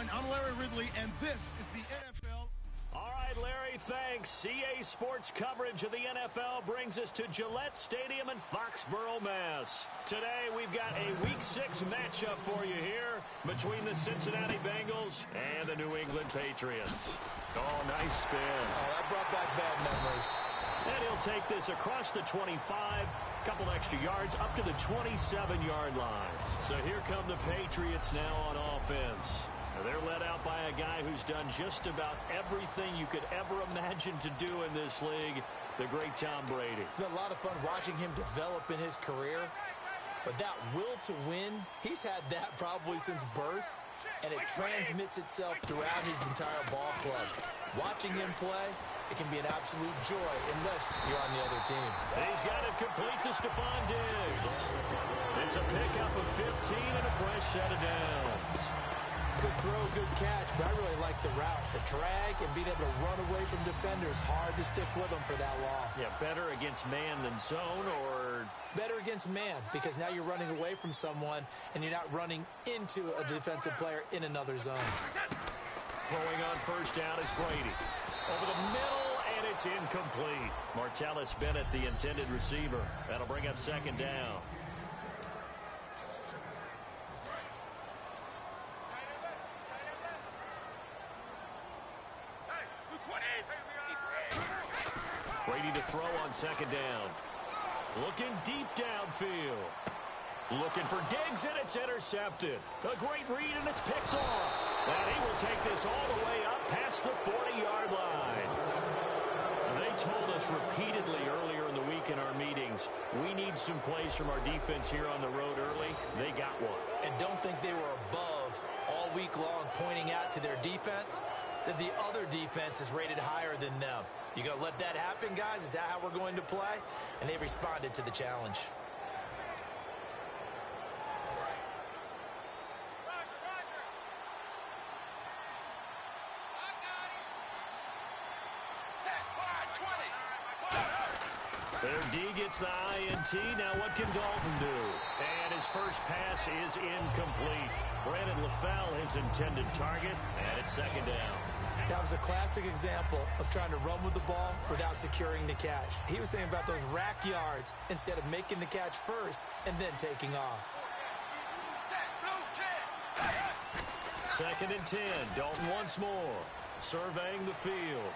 line. I'm Larry Ridley, and this is the NFL. All right, Larry, thanks. EA Sports coverage of the NFL brings us to Gillette Stadium in Foxborough, Mass. Today, we've got a Week 6 matchup for you here between the Cincinnati Bengals and the New England Patriots. Oh, nice spin. Oh, that brought back bad memories. And he'll take this across the 25, couple extra yards, up to the 27-yard line. So here come the Patriots now on offense. They're led out by a guy who's done just about everything you could ever imagine to do in this league, the great Tom Brady. It's been a lot of fun watching him develop in his career, but that will to win, he's had that probably since birth, and it transmits itself throughout his entire ball club. Watching him play, it can be an absolute joy unless you're on the other team. He's got it complete to Stephon Diggs. It's a pickup of 15 and a fresh set of downs. Good throw, good catch, but I really like the route. The drag and being able to run away from defenders, hard to stick with them for that long. Yeah, better against man than zone, or? Better against man, because now you're running away from someone and you're not running into a defensive player in another zone. Throwing on first down is Brady. Over the middle, and it's incomplete. Martellus Bennett, the intended receiver. That'll bring up second down. Brady to throw on second down. Looking deep downfield. Looking for Diggs, and it's intercepted. A great read, and it's picked off. And he will take this all the way up past the 40-yard line. They told us repeatedly earlier in the week in our meetings, we need some plays from our defense here on the road early. They got one. And don't think they were above all week long pointing out to their defense that the other defense is rated higher than them. You going to let that happen, guys? Is that how we're going to play? And they responded to the challenge. Their D gets the INT. Now what can Dalton do? And his first pass is incomplete. Brandon LaFell, his intended target, and it's second down. That was a classic example of trying to run with the ball without securing the catch. He was thinking about those rack yards instead of making the catch first and then taking off. Second and 10. Dalton once more. Surveying the field.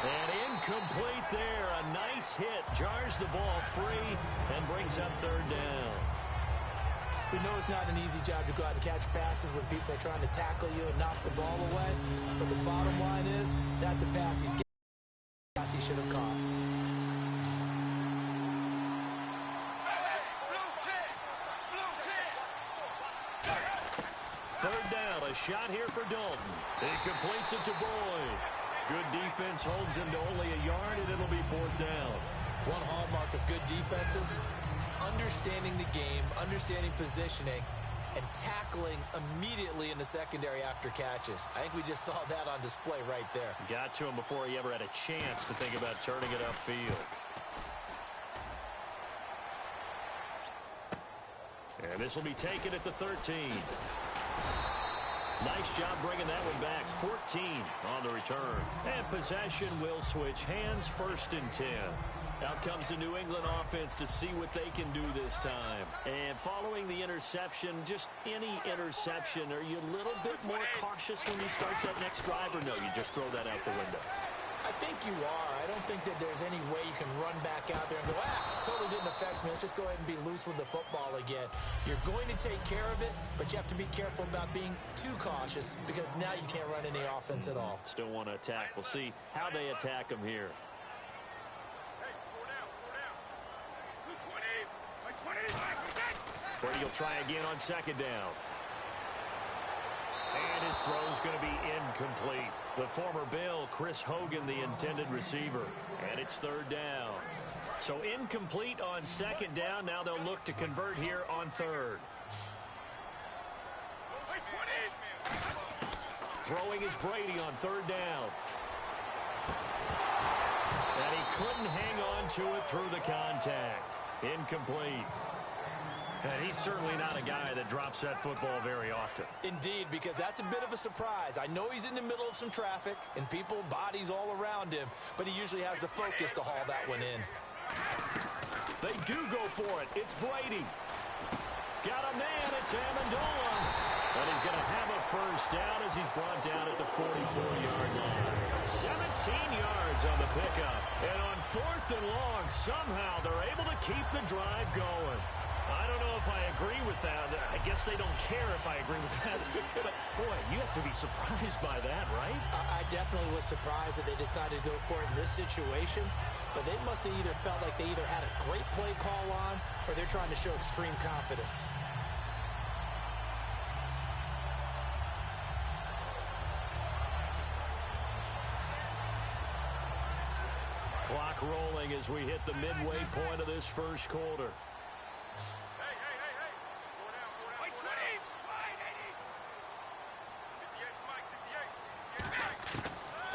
And incomplete there. A nice hit. Jars the ball free and brings up third down. We know it's not an easy job to go out and catch passes when people are trying to tackle you and knock the ball away. But the bottom line is, that's a pass he's getting. Pass he should have caught. Third down, a shot here for Dalton. He completes it to Boyd. Good defense holds him to only a yard, and it'll be fourth down. One hallmark of good defenses is understanding the game, understanding positioning, and tackling immediately in the secondary after catches. I think we just saw that on display right there. Got to him before he ever had a chance to think about turning it upfield. And this will be taken at the 13. Nice job bringing that one back. 14 on the return. And possession will switch hands, first and 10. Out comes the New England offense to see what they can do this time. And following the interception, just any interception, are you a little bit more cautious when you start that next drive, or no, you just throw that out the window? I think you are. I don't think that there's any way you can run back out there and go, totally didn't affect me. Let's just go ahead and be loose with the football again. You're going to take care of it, but you have to be careful about being too cautious because now you can't run any offense at all. Still want to attack. We'll see how they attack them here. Brady will try again on second down. And his throw is going to be incomplete. The former Bill, Chris Hogan, the intended receiver. And it's third down. So incomplete on second down. Now they'll look to convert here on third. Throwing is Brady on third down. And he couldn't hang on to it through the contact. Incomplete. And he's certainly not a guy that drops that football very often. Indeed, because that's a bit of a surprise. I know he's in the middle of some traffic and people, bodies all around him, but he usually has the focus to haul that one in. They do go for it. It's Brady. Got a man. It's Amendola. And he's going to have a first down as he's brought down at the 44-yard line. 17 yards on the pickup. And on 4th and long, somehow they're able to keep the drive going. I don't know if I agree with that. I guess they don't care if I agree with that. But, boy, you have to be surprised by that, right? I definitely was surprised that they decided to go for it in this situation. But they must have either felt like they either had a great play call on or they're trying to show extreme confidence. Clock rolling as we hit the midway point of this first quarter.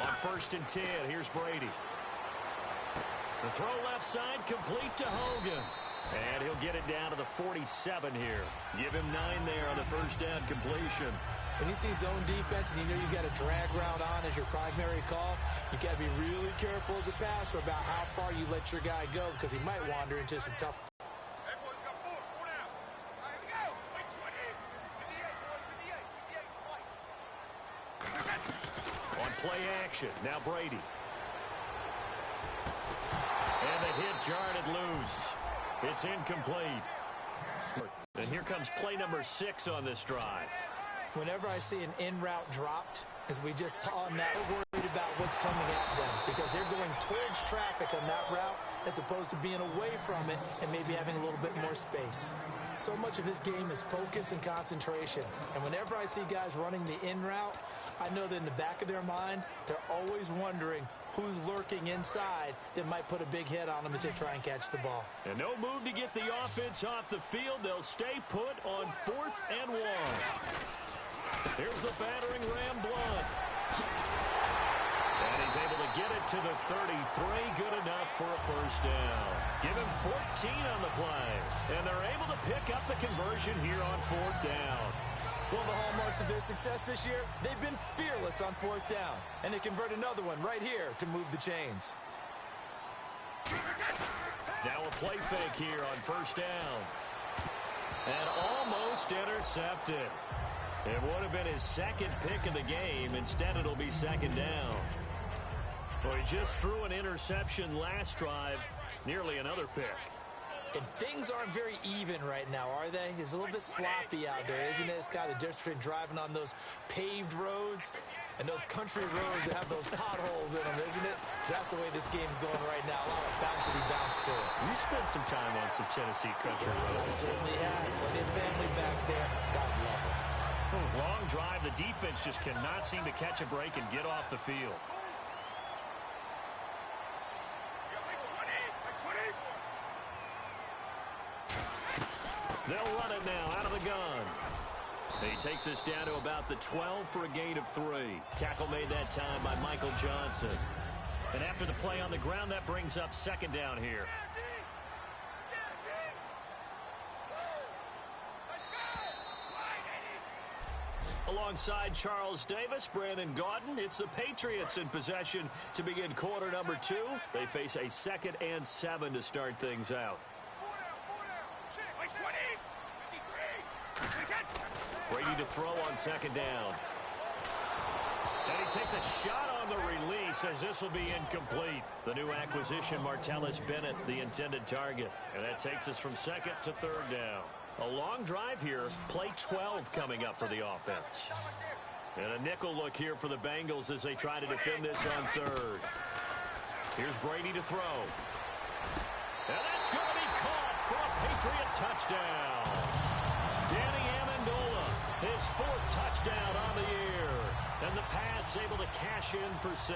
On 1st and 10, here's Brady. The throw left side, complete to Hogan. And he'll get it down to the 47 here. Give him 9 there on the first down completion. When you see zone defense and you know you've got a drag route on as your primary call, you got to be really careful as a passer about how far you let your guy go because he might wander into some tough. On play action, now Brady. And the hit jarred loose. It's incomplete. And here comes play number 6 on this drive. Whenever I see an in-route dropped, as we just saw on that, we're worried about what's coming at them because they're going towards traffic on that route as opposed to being away from it and maybe having a little bit more space. So much of his game is focus and concentration. And whenever I see guys running the in route, I know that in the back of their mind, they're always wondering who's lurking inside that might put a big hit on them as they try and catch the ball. And no move to get the offense off the field. They'll stay put on 4th and 1. Here's the battering ram Blunt. And he's able to get it to the 33. Good enough for a first down. Give him 14 on the play. And they're able to pick up the conversion here on 4th down. One of the hallmarks of their success this year, they've been fearless on 4th down. And they convert another one right here to move the chains. Now a play fake here on 1st down. And almost intercepted. It would have been his 2nd pick of the game. Instead, it'll be 2nd down. Well, he just threw an interception last drive. Nearly another pick. And things aren't very even right now, are they? It's a little bit sloppy out there, isn't it? It's kind of the difference between driving on those paved roads and those country roads that have those potholes in them, isn't it? So that's the way this game's going right now. A lot of bounce to it. You spent some time on some Tennessee country roads. I certainly had. Plenty of family back there. God love them. Long drive. The defense just cannot seem to catch a break and get off the field. They'll run it now out of the gun. He takes us down to about the 12 for a gain of 3. Tackle made that time by Michael Johnson. And after the play on the ground, that brings up 2nd down here. Alongside Charles Davis, Brandon Gaudin, it's the Patriots in possession to begin quarter number 2. They face a 2nd and 7 to start things out. Brady to throw on 2nd down. And he takes a shot on the release as this will be incomplete. The new acquisition, Martellus Bennett, the intended target. And that takes us from 2nd to 3rd down. A long drive here. Play 12 coming up for the offense. And a nickel look here for the Bengals as they try to defend this on 3rd. Here's Brady to throw. And that's going to be caught for a Patriot touchdown. Danny Amendola, his 4th touchdown on the year. And the Pats able to cash in for 6.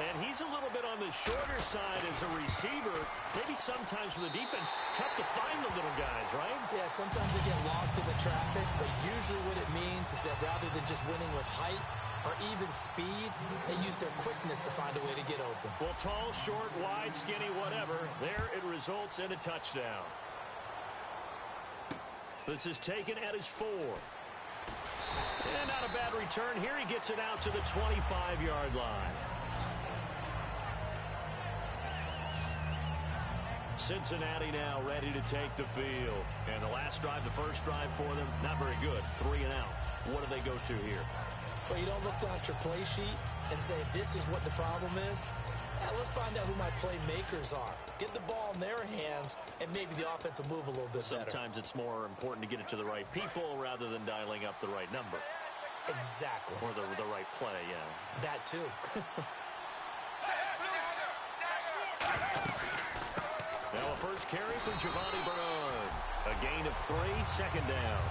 And he's a little bit on the shorter side as a receiver. Maybe sometimes for the defense, tough to find the little guys, right? Yeah, sometimes they get lost in the traffic, but usually what it means is that rather than just winning with height or even speed, they use their quickness to find a way to get open. Well, tall, short, wide, skinny, whatever, there it results in a touchdown. This is taken at his 4. And not a bad return here. He gets it out to the 25-yard line. Cincinnati now ready to take the field. And the last drive, the first drive for them, not very good. 3 and out. What do they go to here? Well, you don't look down at your play sheet and say, this is what the problem is. Yeah, let's find out who my playmakers are. Get the ball in their hands, and maybe the offense will move a little bit better. Sometimes it's more important to get it to the right people rather than dialing up the right number. Exactly. Or the right play, yeah. That too. Now a first carry for Giovanni Bernard. A gain of 3, second down.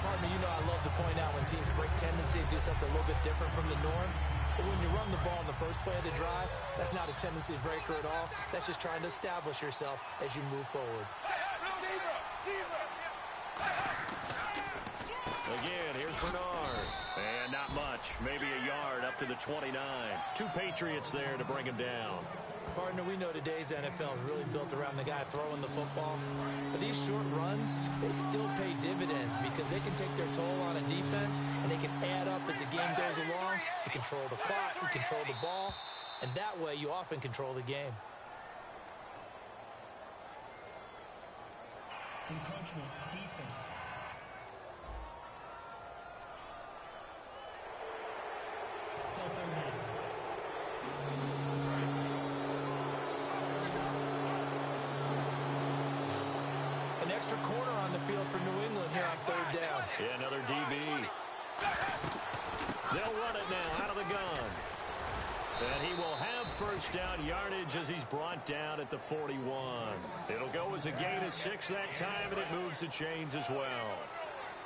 Pardon me, you know I love to point out when teams break tendency and do something a little bit different from the norm. But when you run the ball in the first play of the drive, that's not a tendency breaker at all. That's just trying to establish yourself as you move forward. Again, here's Bernard. And not much. Maybe a yard up to the 29. 2 Patriots there to bring him down. Partner, we know today's NFL is really built around the guy throwing the football. But these short runs, they still pay dividends because they can take their toll on a defense, and they can add up as the game goes along. You control the clock, you control the ball, and that way you often control the game. Encroachment, defense. Still 3rd down. An extra corner on the field for New England here on 3rd down. Yeah, another DB. They'll run it now out of the gun. And he will have first down yardage as he's brought down at the 41. It'll go as a gain of 6 that time, and it moves the chains as well.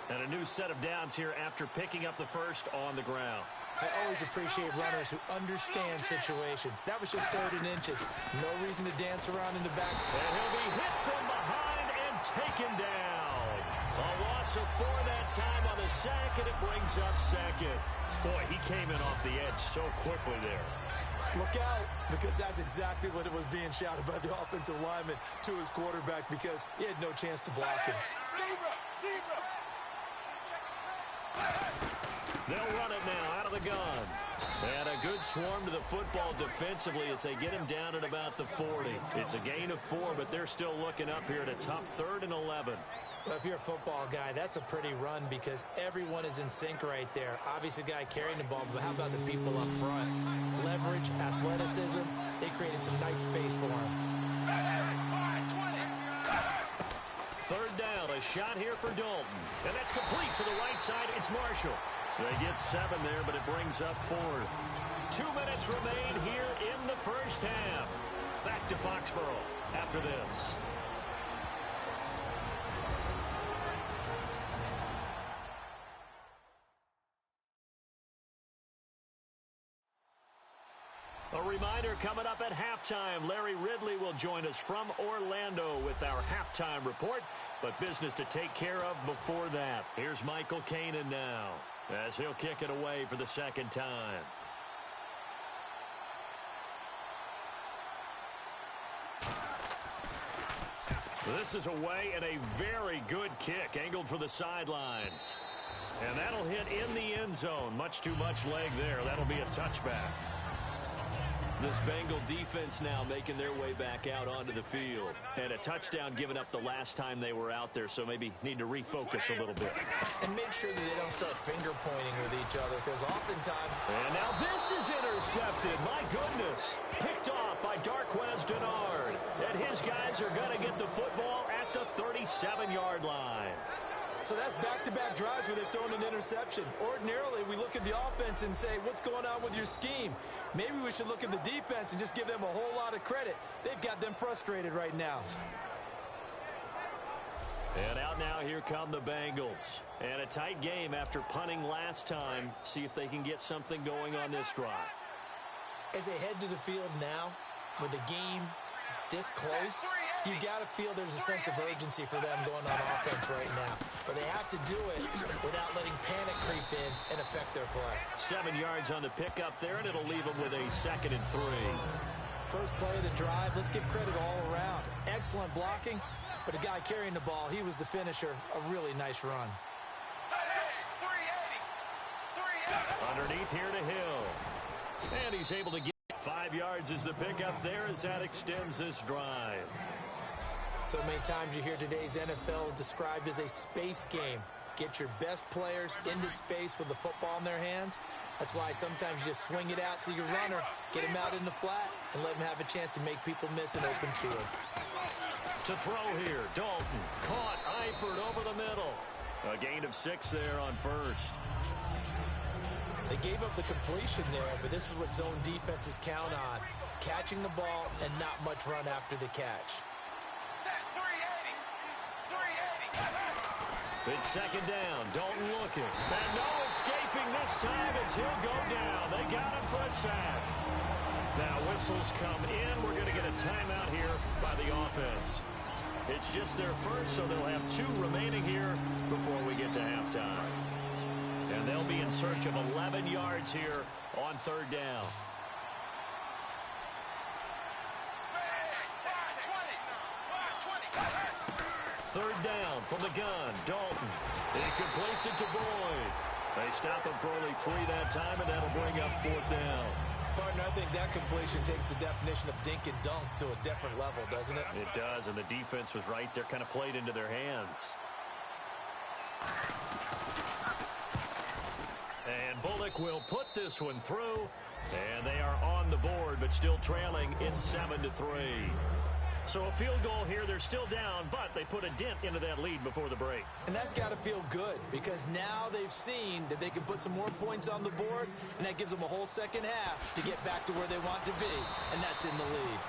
And a new set of downs here after picking up the first on the ground. I always appreciate runners who understand situations. That was just 3rd and inches. No reason to dance around in the back. And he'll be hit from behind and taken down. A loss of 4 that time on the sack, and it brings up 2nd. Boy, he came in off the edge so quickly there. Look out, because that's exactly what it was being shouted by the offensive lineman to his quarterback because he had no chance to block him. They'll run it now out of the gun. And a good swarm to the football defensively as they get him down at about the 40. It's a gain of 4, but they're still looking up here at a tough 3rd and 11. Well, if you're a football guy, that's a pretty run because everyone is in sync right there. Obviously, the guy carrying the ball, but how about the people up front? Leverage, athleticism, they created some nice space for him. 3rd down, a shot here for Dalton. And that's complete to the right side. It's Marshall. They get 7 there, but it brings up 4th. 2 minutes remain here in the first half. Back to Foxborough after this. A reminder coming up at halftime. Larry Ridley will join us from Orlando with our halftime report, but business to take care of before that. Here's Michael Kanan now as he'll kick it away for the 2nd time. This is away and a very good kick angled for the sidelines. And that'll hit in the end zone. Much too much leg there. That'll be a touchback. This Bengal defense now making their way back out onto the field. And a touchdown given up the last time they were out there, so maybe need to refocus a little bit. And make sure that they don't start finger pointing with each other because oftentimes... And now this is intercepted. My goodness. Picked off by Darquez Denard. And his guys are going to get the football at the 37-yard line. So that's back-to-back drives where they've thrown an interception. Ordinarily, we look at the offense and say, what's going on with your scheme? Maybe we should look at the defense and just give them a whole lot of credit. They've got them frustrated right now. And out now, here come the Bengals. And a tight game after punting last time. See if they can get something going on this drive. As they head to the field now, with the game this close, you got to feel there's a sense of urgency for them going on offense right now. But they have to do it without letting panic creep in and affect their play. 7 yards on the pickup there, and it'll leave them with a 2nd and 3. First play of the drive, let's give credit all around. Excellent blocking, but the guy carrying the ball, he was the finisher. A really nice run. Underneath here to Hill. And he's able to get 5 yards as the pickup there as that extends this drive. So many times you hear today's NFL described as a space game. Get your best players into space with the football in their hands. That's why sometimes you just swing it out to your runner, get him out in the flat, and let him have a chance to make people miss an open field. To throw here, Dalton. Caught, Eifert over the middle. A gain of 6 there on first. They gave up the completion there, but this is what zone defenses count on. Catching the ball and not much run after the catch. It's second down. Dalton looking. And no escaping this time as he'll go down. They got him for a sack. Now whistles come in. We're going to get a timeout here by the offense. It's just their first, so they'll have 2 remaining here before we get to halftime. And they'll be in search of 11 yards here on third down. Third down from the gun. Dalton. He completes it to Boyd. They stop him for only 3 that time, and that'll bring up 4th down. Partner, I think that completion takes the definition of dink and dunk to a different level, doesn't it? It does, and the defense was right there, kind of played into their hands. And Bullock will put this one through, and they are on the board, but still trailing. It's 7-3. So a field goal here, they're still down, but they put a dent into that lead before the break. And that's got to feel good because now they've seen that they can put some more points on the board, and that gives them a whole second half to get back to where they want to be, and that's in the lead.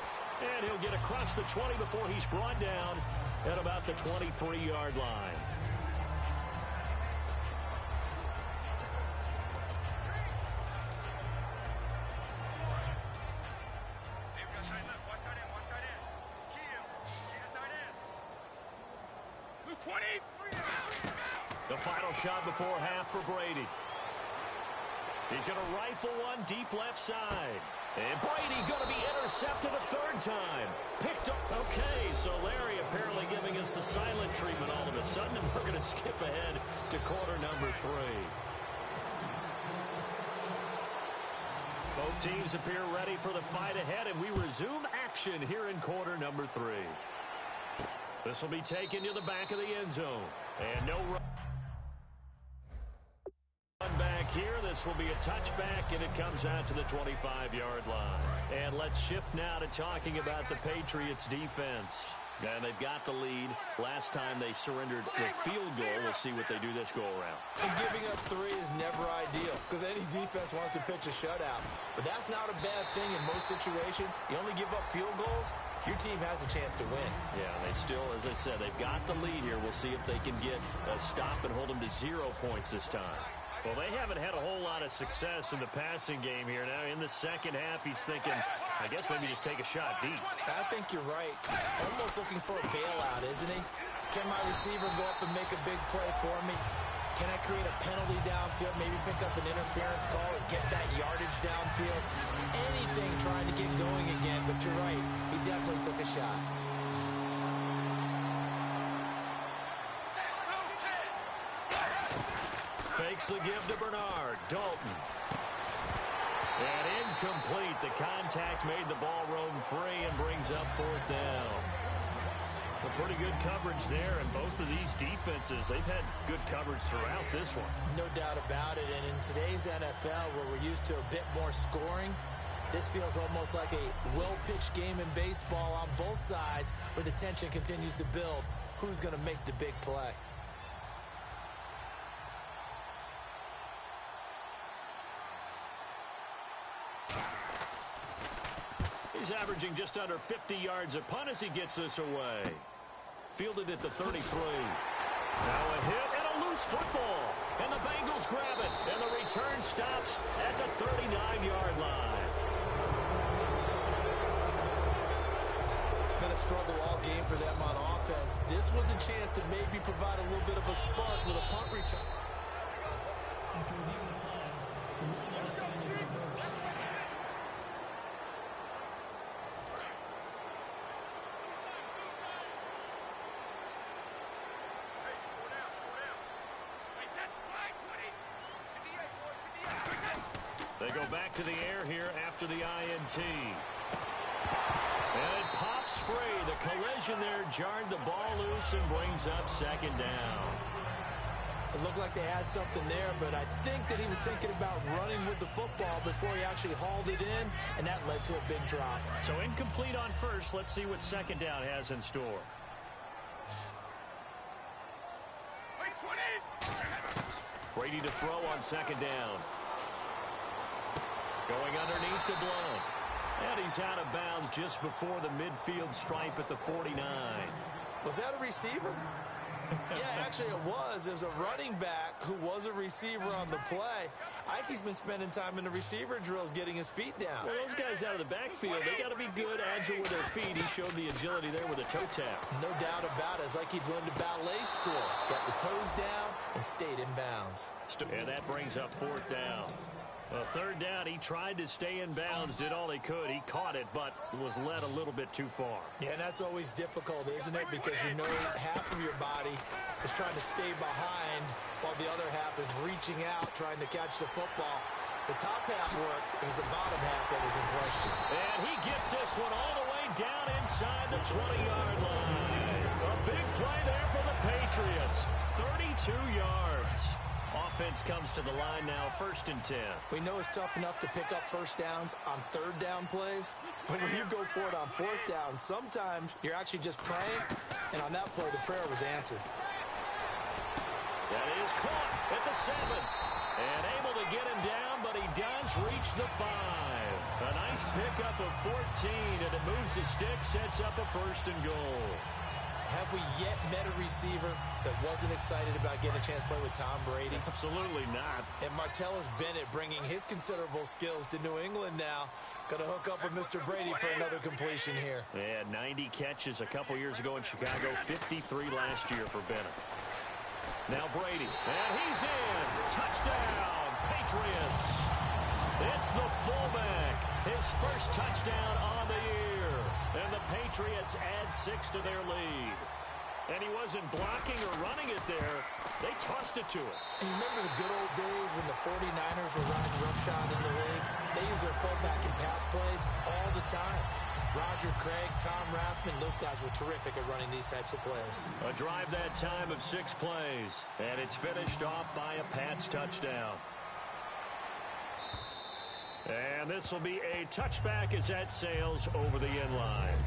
And he'll get across the 20 before he's brought down at about the 23-yard line. The final shot before half for Brady. He's going to rifle one deep left side. And Brady going to be intercepted a 3rd time. Picked up. Okay, so Larry apparently giving us the silent treatment all of a sudden, and we're going to skip ahead to quarter number 3. Both teams appear ready for the fight ahead, and we resume action here in quarter number 3. This will be taken to the back of the end zone. And no run back here. This will be a touchback, and it comes out to the 25-yard line. And let's shift now to talking about the Patriots defense. And they've got the lead. Last time they surrendered the field goal. We'll see what they do this go-around. And giving up 3 is never ideal because any defense wants to pitch a shutout. But that's not a bad thing in most situations. You only give up field goals, your team has a chance to win. Yeah, they still, as I said, they've got the lead here. We'll see if they can get a stop and hold them to 0 points this time. Well, they haven't had a whole lot of success in the passing game here. Now, in the second half, he's thinking, I guess maybe just take a shot deep. I think you're right. Almost looking for a bailout, isn't he? Can my receiver go up and make a big play for me? Can I create a penalty downfield, maybe pick up an interference call and get that yardage downfield? Anything trying to get going again, but you're right. He definitely took a shot. Fakes the give to Bernard. Dalton. And incomplete. The contact made the ball roam free and brings up 4th down. A pretty good coverage there, and both of these defenses, they've had good coverage throughout this one. No doubt about it, and in today's NFL, where we're used to a bit more scoring, this feels almost like a well-pitched game in baseball on both sides where the tension continues to build. Who's going to make the big play? He's averaging just under 50 yards a punt as he gets this away. Fielded at the 33. Now a hit and a loose football. And the Bengals grab it. And the return stops at the 39-yard line. It's been a struggle all game for them on offense. This was a chance to maybe provide a little bit of a spark with a punt return. After reviewing the play, the ruling on the field is reversed. They go back to the air here after the INT. And it pops free. The collision there jarred the ball loose and brings up second down. It looked like they had something there, but I think that he was thinking about running with the football before he actually hauled it in, and that led to a big drop. So incomplete on first. Let's see what second down has in store. Brady to throw on second down. Going underneath to Blunt. And he's out of bounds just before the midfield stripe at the 49. Was that a receiver? Yeah, actually it was. It was a running back who was a receiver on the play. I think he's been spending time in the receiver drills getting his feet down. Well, those guys out of the backfield, they got to be good, agile with their feet. He showed the agility there with a toe tap. No doubt about it. It's like he'd learned a ballet school. Got the toes down and stayed in bounds. And that brings up fourth down. A third down, he tried to stay in bounds, did all he could. He caught it, but was led a little bit too far. Yeah, and that's always difficult, isn't it? Because you know half of your body is trying to stay behind while the other half is reaching out, trying to catch the football. The top half worked. It was the bottom half that was in question. And he gets this one all the way down inside the 20-yard line. A big play there for the Patriots. 32 yards. Offense comes to the line now, 1st and 10. We know it's tough enough to pick up first downs on third down plays, but when you go for it on fourth down, sometimes you're actually just praying, and on that play, the prayer was answered. That is caught at the 7. And able to get him down, but he does reach the 5. A nice pickup of 14, and it moves the stick, sets up a 1st and goal. Have we yet met a receiver that wasn't excited about getting a chance to play with Tom Brady? Absolutely not. And Martellus Bennett bringing his considerable skills to New England now. Going to hook up with Mr. Brady for another completion here. Yeah, 90 catches a couple years ago in Chicago, 53 last year for Bennett. Now Brady, and he's in. Touchdown, Patriots. It's the fullback. His first touchdown on the year. And the Patriots add 6 to their lead. And he wasn't blocking or running it there. They tossed it to him. And you remember the good old days when the 49ers were riding roughshod in the league? They use their fullback in pass plays all the time. Roger Craig, Tom Rathman, those guys were terrific at running these types of plays. A drive that time of 6 plays. And it's finished off by a Pats touchdown. And this will be a touchback as that sails over the end line.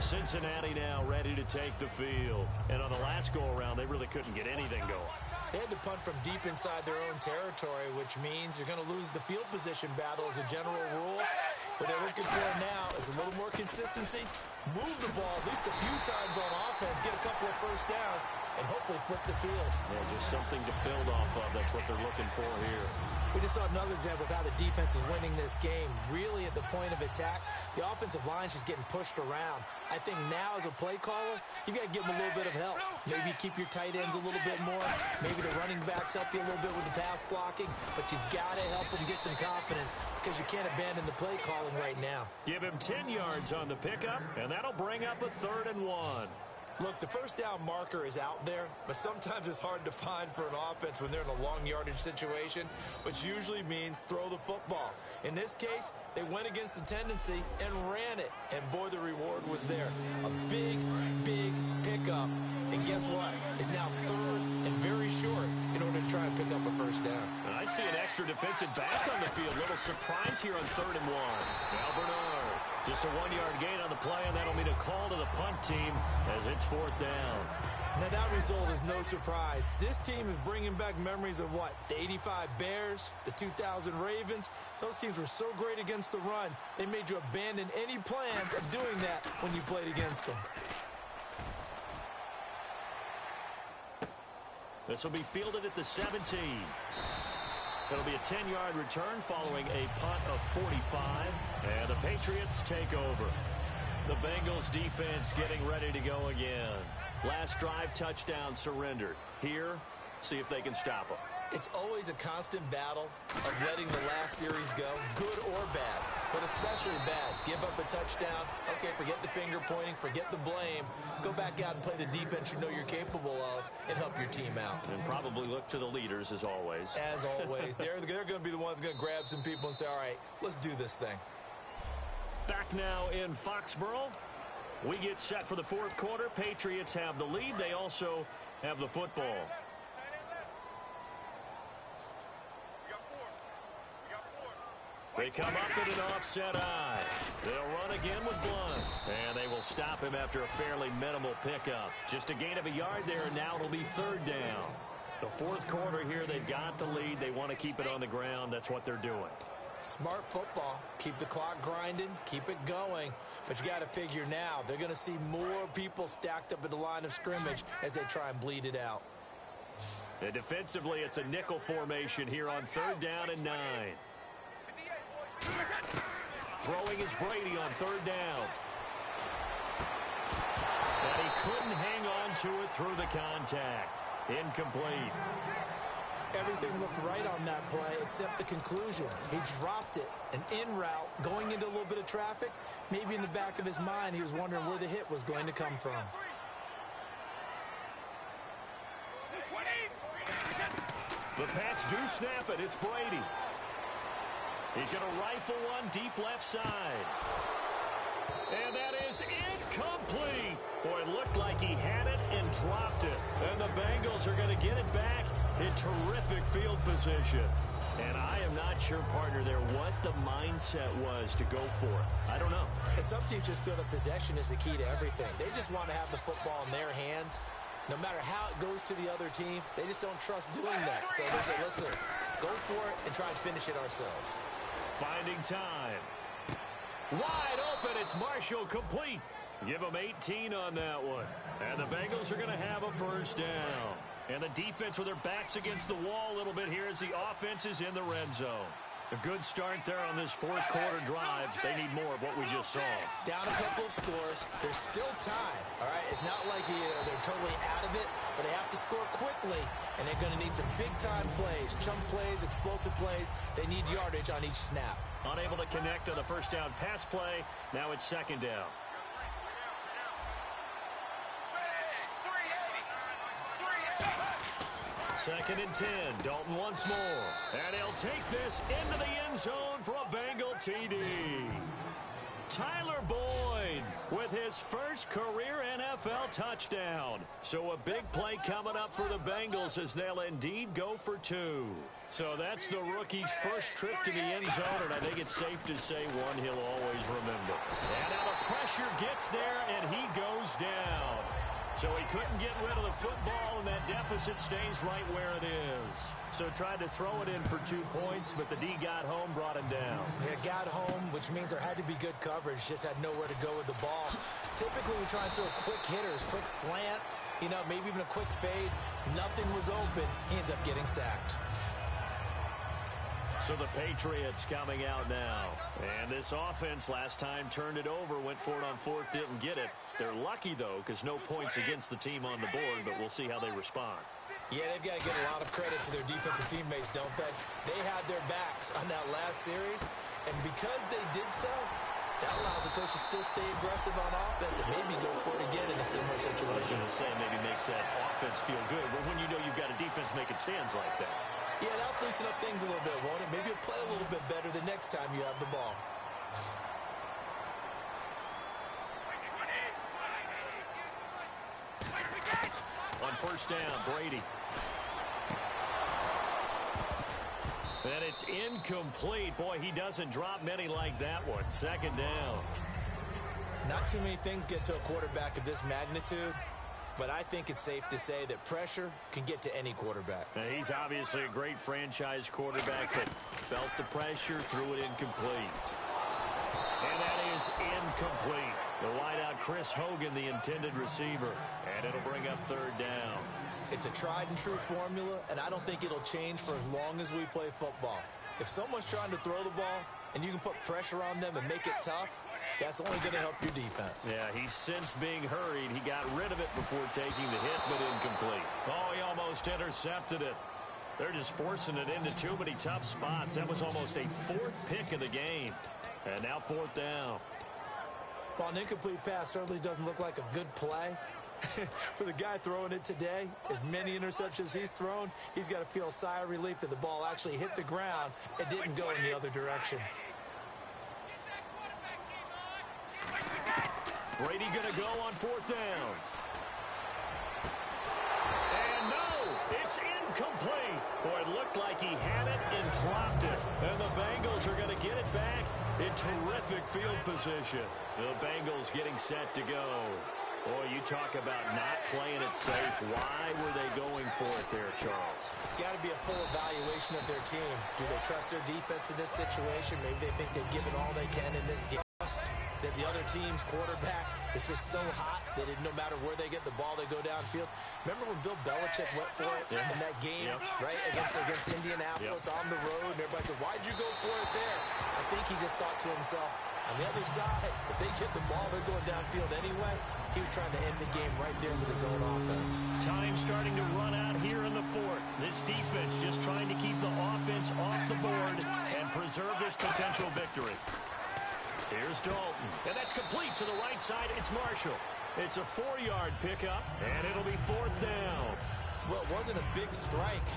Cincinnati now ready to take the field. And on the last go-around, they really couldn't get anything going. They had to punt from deep inside their own territory, which means you're going to lose the field position battle as a general rule. What they're looking for now is a little more consistency, move the ball at least a few times on offense, get a couple of first downs, and hopefully flip the field. Yeah, just something to build off of. That's what they're looking for here. We just saw another example of how the defense is winning this game. Really at the point of attack, the offensive line's just getting pushed around. I think now as a play caller, you've got to give them a little bit of help. Maybe keep your tight ends a little bit more. Maybe the running backs help you a little bit with the pass blocking. But you've got to help them get some confidence because you can't abandon the play calling right now. Give him 10 yards on the pickup, and that'll bring up a 3rd and 1. Look, the first down marker is out there, but sometimes it's hard to find for an offense when they're in a long yardage situation, which usually means throw the football. In this case, they went against the tendency and ran it, and boy, the reward was there. A big, big pickup, and guess what? It's now 3rd and very short in order to try and pick up a first down. And I see an extra defensive back on the field. Little surprise here on 3rd and 1. Now Bernard. Just a 1-yard gain on the play, and that'll mean a call to the punt team as it's 4th down. Now, that result is no surprise. This team is bringing back memories of what? The 85 Bears, the 2000 Ravens. Those teams were so great against the run, they made you abandon any plans of doing that when you played against them. This will be fielded at the 17. It'll be a 10-yard return following a punt of 45. And the Patriots take over. The Bengals defense getting ready to go again. Last drive touchdown surrendered. Here, see if they can stop them. It's always a constant battle of letting the last series go, good or bad, but especially bad. Give up a touchdown. Okay, forget the finger pointing, forget the blame. Go back out and play the defense you know you're capable of and help your team out. And probably look to the leaders as always. As always. They're going to be the ones going to grab some people and say, all right, let's do this thing. Back now in Foxborough. We get set for the fourth quarter. Patriots have the lead. They also have the football. They come up in an offset eye. They'll run again with Blunt. And they will stop him after a fairly minimal pickup. Just a gain of a yard there, and now it'll be third down. The fourth quarter here, they've got the lead. They want to keep it on the ground. That's what they're doing. Smart football. Keep the clock grinding. Keep it going. But you got to figure now, they're going to see more people stacked up at the line of scrimmage as they try and bleed it out. And defensively, it's a nickel formation here on third down and 9. Throwing is Brady on third down. And he couldn't hang on to it through the contact. Incomplete. Everything looked right on that play except the conclusion. He dropped it, an in route, going into a little bit of traffic. Maybe in the back of his mind, he was wondering where the hit was going to come from. The Pats do snap it. It's Brady. He's going to rifle one deep left side. And that is incomplete. Boy, it looked like he had it and dropped it. And the Bengals are going to get it back in terrific field position. And I am not sure, partner, there what the mindset was to go for it. I don't know. And some teams just feel that possession is the key to everything. They just want to have the football in their hands. No matter how it goes to the other team, they just don't trust doing that. So they say, listen, go for it and try and finish it ourselves. Finding time. Wide open. It's Marshall complete. Give them 18 on that one. And the Bengals are going to have a first down. And the defense with their backs against the wall a little bit here as the offense is in the red zone. A good start there on this fourth quarter drive. They need more of what we just saw. Down a couple of scores. There's still time, all right? It's not like they're totally out of it, but they have to score quickly, and they're going to need some big-time plays, chunk plays, explosive plays. They need yardage on each snap. Unable to connect on the first down pass play. Now it's second down. Second and 10. Dalton once more. And he'll take this into the end zone for a Bengal TD. Tyler Boyd with his first career NFL touchdown. So a big play coming up for the Bengals as they'll indeed go for 2. So that's the rookie's first trip to the end zone, and I think it's safe to say one he'll always remember. And now the pressure gets there, and he goes down. So he couldn't get rid of the football, and that deficit stays right where it is. So tried to throw it in for 2 points, but the D got home, brought him down. Yeah, got home, which means there had to be good coverage. Just had nowhere to go with the ball. Typically, we try and throw quick hitters, quick slants, maybe even a quick fade. Nothing was open. He ends up getting sacked. So the Patriots coming out now. And this offense last time turned it over, went for it on fourth, didn't get it. They're lucky, though, because no points against the team on the board, but we'll see how they respond. Yeah, they've got to give a lot of credit to their defensive teammates, don't they? They had their backs on that last series, and because they did so, that allows the coach to still stay aggressive on offense and maybe go for it again in a similar situation. I was going to say maybe makes that offense feel good, but when you know you've got a defense making stands like that. Yeah, that'll loosen up things a little bit, won't it? Maybe you'll play a little bit better the next time you have the ball. On first down, Brady. And it's incomplete. Boy, he doesn't drop many like that one. Second down. Not too many things get to a quarterback of this magnitude, but I think it's safe to say that pressure can get to any quarterback. Now, he's obviously a great franchise quarterback that felt the pressure, threw it incomplete. And that is incomplete. The wideout, Chris Hogan, the intended receiver. And it'll bring up third down. It's a tried-and-true formula, and I don't think it'll change for as long as we play football. If someone's trying to throw the ball and you can put pressure on them and make it tough, that's only going to help your defense. Yeah, he sensed being hurried. He got rid of it before taking the hit, but incomplete. Oh, he almost intercepted it. They're just forcing it into too many tough spots. That was almost a fourth pick of the game. And now fourth down. Well, an incomplete pass certainly doesn't look like a good play. For the guy throwing it today, as many interceptions he's thrown, he's got to feel a sigh of relief that the ball actually hit the ground and didn't go in the other direction. Brady going to go on fourth down. And no, it's incomplete. Boy, it looked like he had it and dropped it. And the Bengals are going to get it back in terrific field position. The Bengals getting set to go. Boy, you talk about not playing it safe. Why were they going for it there, Charles? It's got to be a full evaluation of their team. Do they trust their defense in this situation? Maybe they think they've given all they can in this game. That the other team's quarterback is just so hot that no matter where they get the ball, they go downfield. Remember when Bill Belichick went for it in that game, right, against Indianapolis on the road, and everybody said, why'd you go for it there? I think he just thought to himself, on the other side, if they get the ball, they're going downfield anyway. He was trying to end the game right there with his own offense. Time starting to run out here in the fourth. This defense just trying to keep the offense off the board and preserve this potential victory. Here's Dalton, and that's complete to the right side. It's Marshall. It's a 4-yard pickup, and it'll be fourth down. Well, it wasn't a big strike,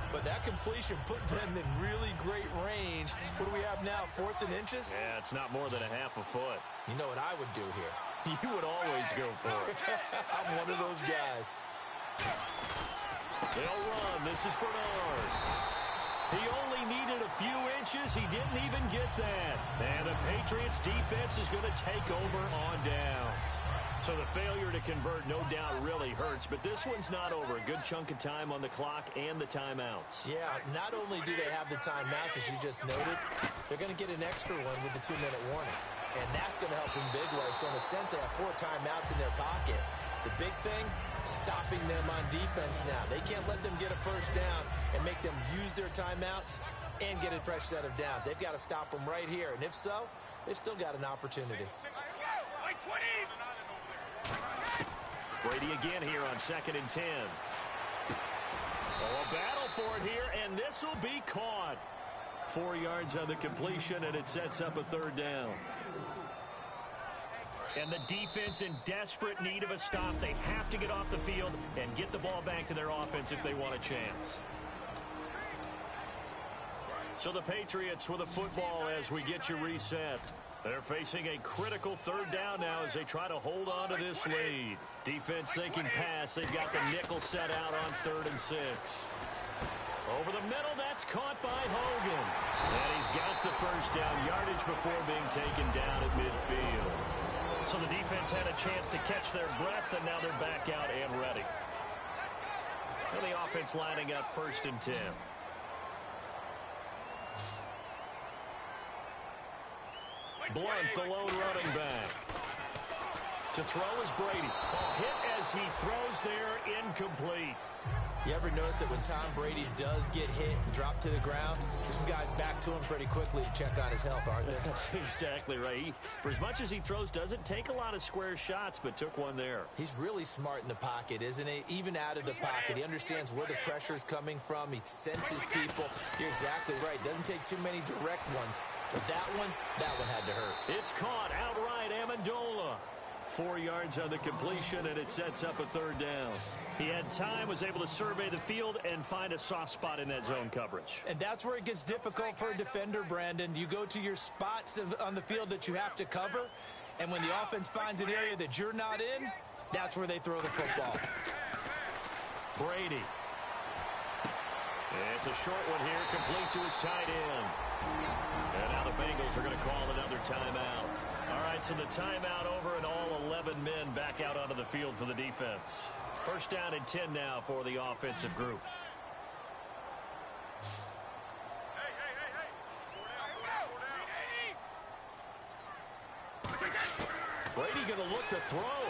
but that completion put them in really great range. What do we have now, 4th and inches? Yeah, it's not more than a half a foot. You know what I would do here? You would always go for it. I'm one of those guys. They'll run. This is Bernard. He only needed a few inches. He didn't even get that. And the Patriots defense is going to take over on down. So the failure to convert no doubt really hurts, but this one's not over. A good chunk of time on the clock and the timeouts. Yeah, not only do they have the timeouts, as you just noted, they're going to get an extra one with the 2-minute warning. And that's going to help in big ways. So in a sense, they have 4 timeouts in their pocket. The big thing, stopping them on defense now. They can't let them get a first down and make them use their timeouts and get a fresh set of downs. They've got to stop them right here. And if so, they've still got an opportunity. Brady again here on 2nd and 10. Oh, a battle for it here, and this will be caught. 4 yards on the completion, and it sets up a 3rd down. And the defense in desperate need of a stop. They have to get off the field and get the ball back to their offense if they want a chance. So the Patriots with a football as we get you reset. They're facing a critical 3rd down now as they try to hold on to this lead. Defense thinking pass. They've got the nickel set out on 3rd and 6. Over the middle, that's caught by Hogan. And he's got the first down yardage before being taken down at midfield. So the defense had a chance to catch their breath, and now they're back out and ready. And the offense lining up 1st and 10. Blunt, the lone running back. To throw is Brady. Hit as he throws there, incomplete. You ever notice that when Tom Brady does get hit and drop to the ground, some guys back to him pretty quickly to check on his health, aren't they? That's exactly right. For as much as he throws, doesn't take a lot of square shots, but took one there. He's really smart in the pocket, isn't he? Even out of the pocket. He understands where the pressure is coming from. He senses people. You're exactly right. Doesn't take too many direct ones. But that one had to hurt. It's caught outright, Amendola. 4 yards on the completion, and it sets up a 3rd down. He had time, was able to survey the field and find a soft spot in that zone coverage. And that's where it gets difficult for a defender, Brandon. You go to your spots on the field that you have to cover, and when the offense finds an area that you're not in, that's where they throw the football. Brady. It's a short one here, complete to his tight end. And now the Bengals are going to call another timeout. All right, so the timeout over, and all 11 men back out onto the field for the defense. 1st down and 10 now for the offensive group. Brady going to look to throw.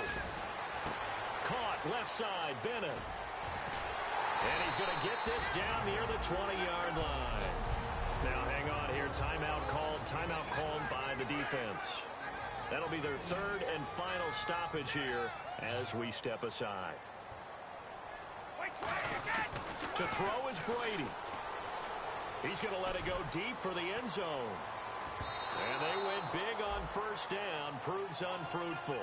Caught left side, Bennett. And he's going to get this down near the 20-yard line. Now hang on here. Timeout called by the defense. That'll be their 3rd and final stoppage here as we step aside. To throw is Brady. He's going to let it go deep for the end zone. And they went big on first down. Proves unfruitful.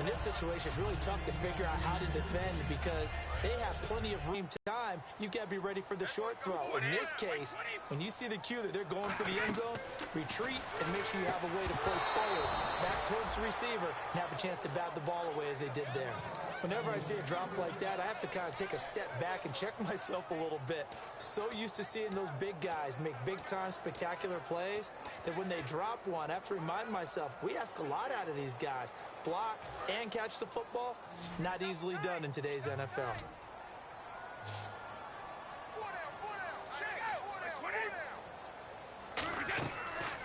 In this situation, it's really tough to figure out how to defend because they have plenty of room time. You've got to be ready for the short throw. In this case, when you see the cue that they're going for the end zone, retreat and make sure you have a way to play forward, back towards the receiver, and have a chance to bat the ball away as they did there. Whenever I see a drop like that, I have to kind of take a step back and check myself a little bit. So used to seeing those big guys make big-time spectacular plays that when they drop one, I have to remind myself, we ask a lot out of these guys. Block and catch the football, not easily done in today's NFL.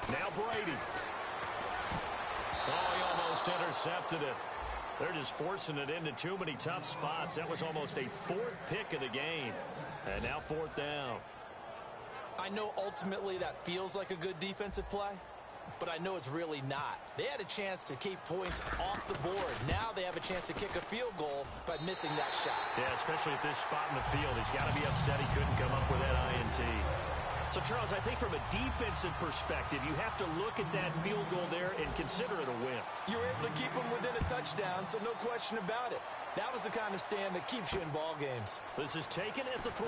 Now Brady. Oh, he almost intercepted it. They're just forcing it into too many tough spots. That was almost a fourth pick of the game. And now fourth down. I know ultimately that feels like a good defensive play, but I know it's really not. They had a chance to keep points off the board. Now they have a chance to kick a field goal by missing that shot. Yeah, especially at this spot in the field. He's got to be upset he couldn't come up with that INT. So, Charles, I think from a defensive perspective, you have to look at that field goal there and consider it a win. You were able to keep them within a touchdown, so no question about it. That was the kind of stand that keeps you in ball games. This is taken at the 3.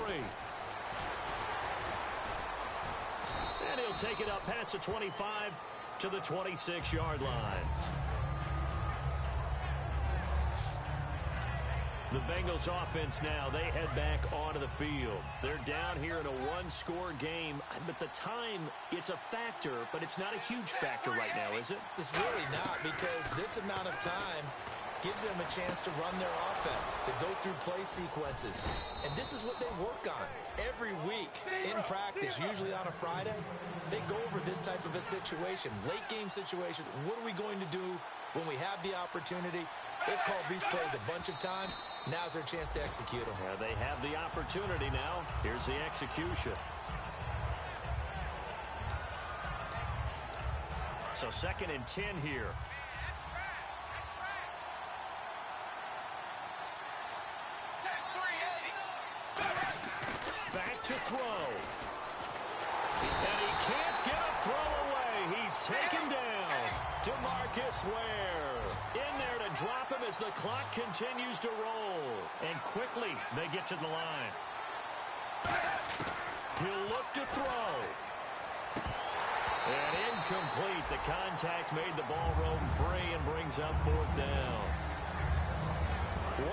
And he'll take it up past the 25 to the 26-yard line. The Bengals offense now, they head back onto the field. They're down here in a one-score game, but the time, it's a factor, but it's not a huge factor right now, is it? It's really not, because this amount of time gives them a chance to run their offense, to go through play sequences. And this is what they work on every week in practice, usually on a Friday. They go over this type of a situation, late-game situation. What are we going to do when we have the opportunity? They've called these plays a bunch of times. Now's their chance to execute them. Yeah, they have the opportunity now. Here's the execution. So 2nd and 10 here. Back to throw. And he can't get a throw away. He's taken down. DeMarcus Ware in there to drop him as the clock continues to roll. And quickly they get to the line. He'll look to throw. And incomplete. The contact made the ball roam free and brings up 4th down.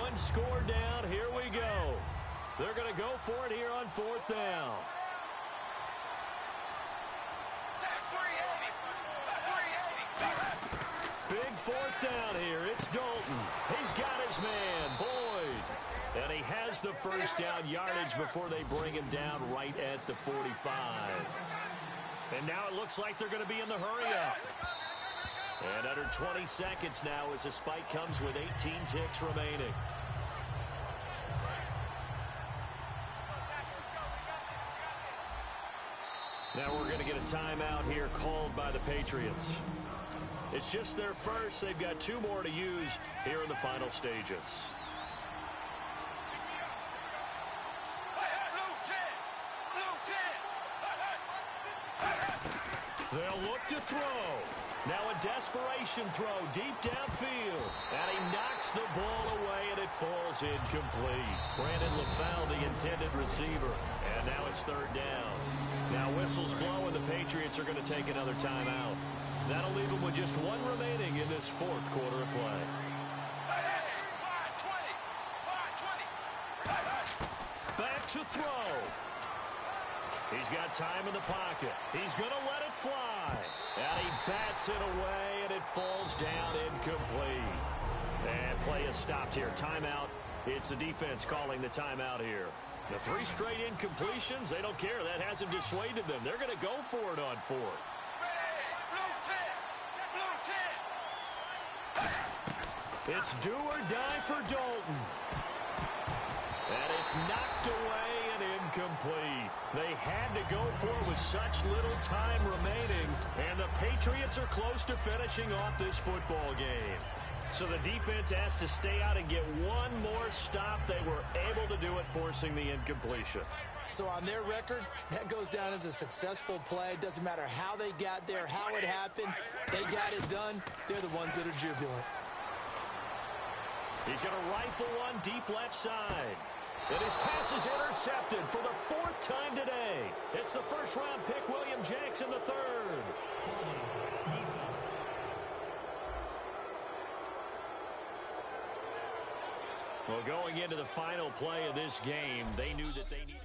One score down. Here we go. They're going to go for it here on 4th down. Big 4th down here. It's Dalton. He's got his man, Boyd. And he has the first down yardage before they bring him down right at the 45. And now it looks like they're going to be in the hurry-up. And under 20 seconds now as the spike comes with 18 ticks remaining. Now we're going to get a timeout here called by the Patriots. It's just their first. They've got 2 more to use here in the final stages. They'll look to throw. Now a desperation throw deep downfield. And he knocks the ball away, and it falls incomplete. Brandon LaFell, the intended receiver. And now it's 3rd down. Now whistles blow, and the Patriots are going to take another timeout. That'll leave them with just 1 remaining in this 4th quarter of play. Back to throw. He's got time in the pocket. He's going to let it fly. And he bats it away, and it falls down incomplete. And play is stopped here. Timeout. It's the defense calling the timeout here. The 3 straight incompletions, they don't care. That hasn't dissuaded them. They're going to go for it on 4th. It's do or die for Dalton. And it's knocked away and incomplete. They had to go for it with such little time remaining. And the Patriots are close to finishing off this football game. So the defense asked to stay out and get one more stop. They were able to do it, forcing the incompletion. So on their record, that goes down as a successful play. It doesn't matter how they got there, how it happened. They got it done. They're the ones that are jubilant. He's going to rifle one deep left side. And his pass is intercepted for the 4th time today. It's the first-round pick, William Jackson, the 3rd. Defense. Well, going into the final play of this game, they knew that they needed...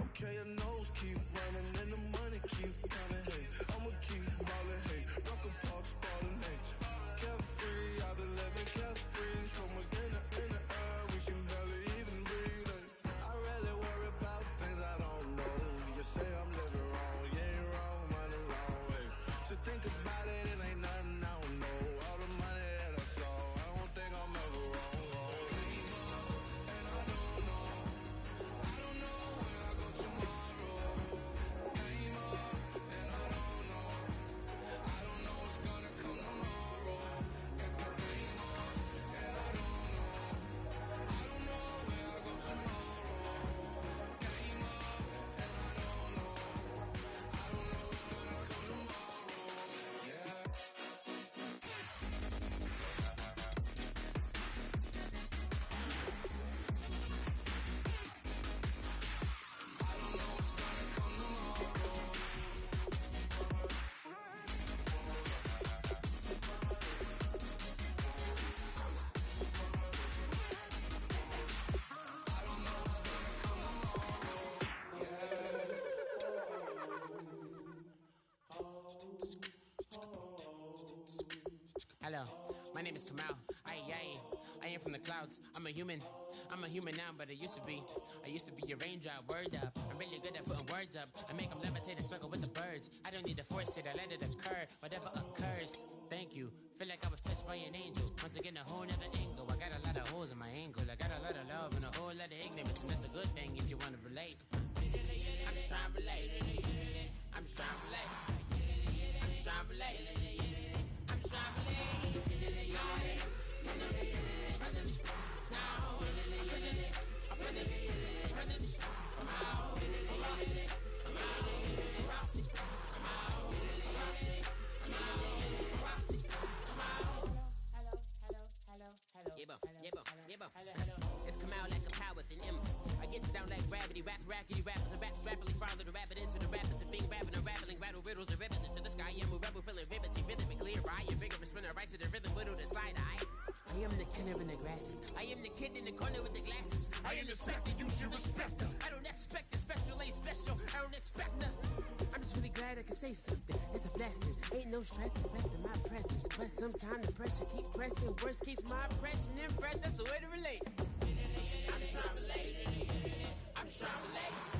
Okay, your nose keep running and the money keep coming. Hey, I'ma keep ballin'. Hey, rock a park spallin'. Hey, carefree, I've been living carefree. So much in the air, we can barely even breathe. Hey, I really worry about things I don't know. You say I'm living wrong, you ain't wrong, man, along way. So think about it, it ain't nothing I don't know. All the money that I saw, I don't think I'm ever wrong. Hello, my name is Kamal. I am from the clouds. I'm a human now, but I used to be a raindrop. Word up, I'm really good at putting words up. I make them levitate and circle with the birds. I don't need to force it, I let it occur. Whatever occurs, thank you. Feel like I was touched by an angel. Once again, a whole nother angle. I got a lot of holes in my ankle. I got a lot of love and a whole lot of ignorance, and that's a good thing if you want to relate. I'm just trying to relate. I'm just trying to relate. I'm just trying to relate. I'm just trying to relate. I am the killer in the grasses. I am the kid in the corner with the glasses. I am the specter, you should respect them. I don't expect the special, ain't special. I don't expect nothing. I'm just really glad I can say something. It's a blessing. Ain't no stress affecting my presence. But sometimes the pressure keep pressing. Worst keeps my impression impressed. That's the way to relate. I'm just trying to relate. I'm just trying to relate.